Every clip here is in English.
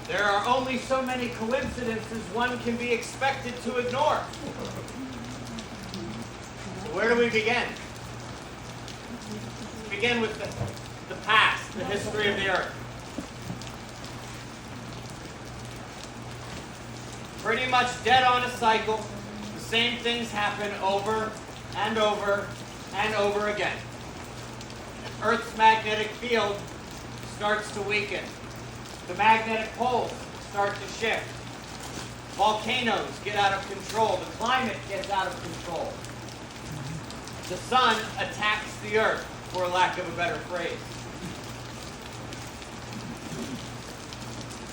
There are only so many coincidences one can be expected to ignore. Where do we begin? Begin with the past, the history of the Earth. Pretty much dead on a cycle. The same things happen over and over and over again. Earth's magnetic field starts to weaken. The magnetic poles start to shift. Volcanoes get out of control. The climate gets out of control. The sun attacks the Earth, for lack of a better phrase.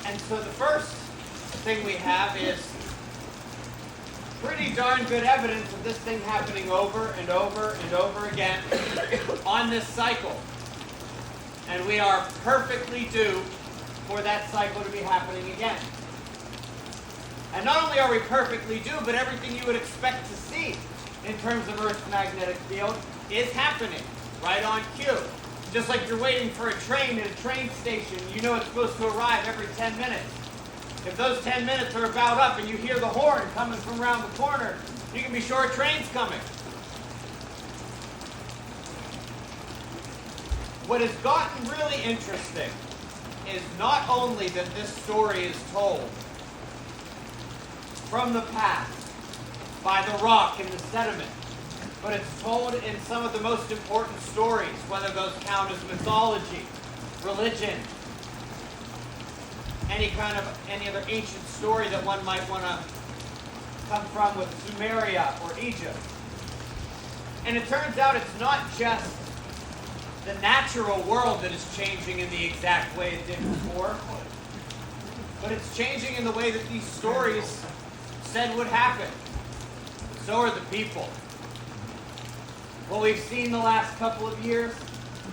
And so the first thing we have is pretty darn good evidence of this thing happening over and over and over again on this cycle. And we are perfectly due for that cycle to be happening again. And not only are we perfectly due, but everything you would expect to see in terms of Earth's magnetic field is happening right on cue. Just like you're waiting for a train at a train station, you know it's supposed to arrive every 10 minutes. If those 10 minutes are about up and you hear the horn coming from around the corner, you can be sure a train's coming. What has gotten really interesting is not only that this story is told from the past by the rock and the sediment, but it's told in some of the most important stories, whether those count as mythology, religion, any other ancient story that one might want to come from with Sumeria or Egypt. And it turns out it's not just the natural world that is changing in the exact way it did before, but it's changing in the way that these stories said would happen. So are the people. What we've seen the last couple of years,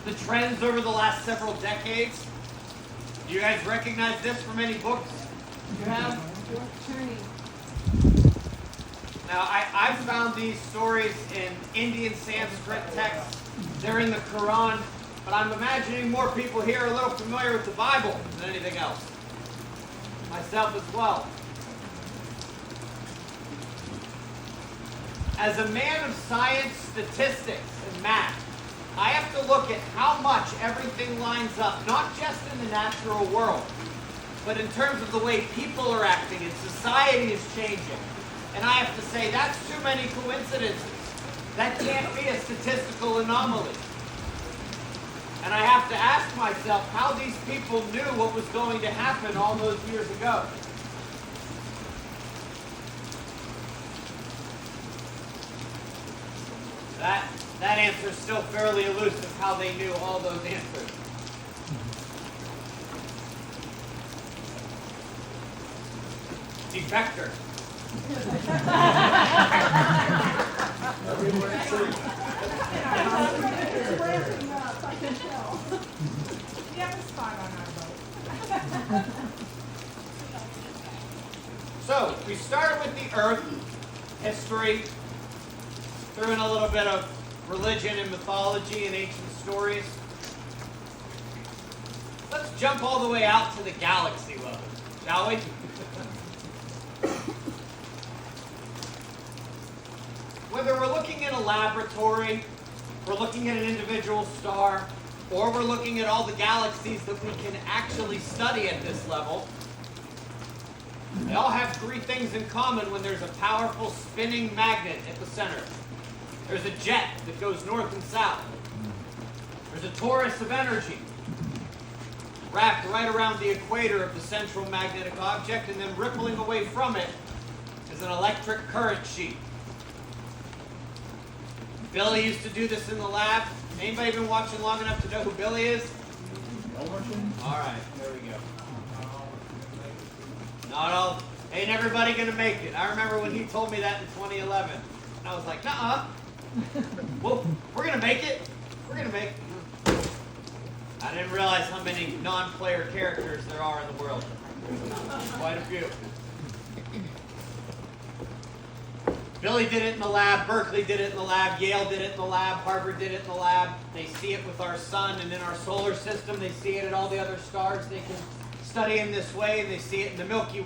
the trends over the last several decades. Do you guys recognize this from any books you have? Now, I've found these stories in Indian Sanskrit texts. They're in the Quran, but I'm imagining more people here are a little familiar with the Bible than anything else. Myself as well. As a man of science, statistics, and math, I have to look at how much everything lines up, not just in the natural world, but in terms of the way people are acting and society is changing. And I have to say, that's too many coincidences. That can't be a statistical anomaly. And I have to ask myself how these people knew what was going to happen all those years ago. That answer is still fairly elusive, how they knew all those answers. Defector. So, we started with the Earth, history, threw in a little bit of religion and mythology and ancient stories. Let's jump all the way out to the galaxy level, shall we? Whether we're looking in a laboratory, we're looking at an individual star, or we're looking at all the galaxies that we can actually study at this level, they all have three things in common when there's a powerful spinning magnet at the center. There's a jet that goes north and south. There's a torus of energy wrapped right around the equator of the central magnetic object, and then rippling away from it is an electric current sheet. Billy used to do this in the lab. Anybody been watching long enough to know who Billy is? All right, there we go. Not all. Ain't everybody gonna make it. I remember when he told me that in 2011. And I was like, nuh-uh. Well, we're gonna make it. We're gonna make it. I didn't realize how many non-player characters there are in the world. Quite a few. Billy did it in the lab, Berkeley did it in the lab, Yale did it in the lab, Harvard did it in the lab. They see it with our sun and in our solar system. They see it at all the other stars. They can study in this way, they see it in the Milky Way.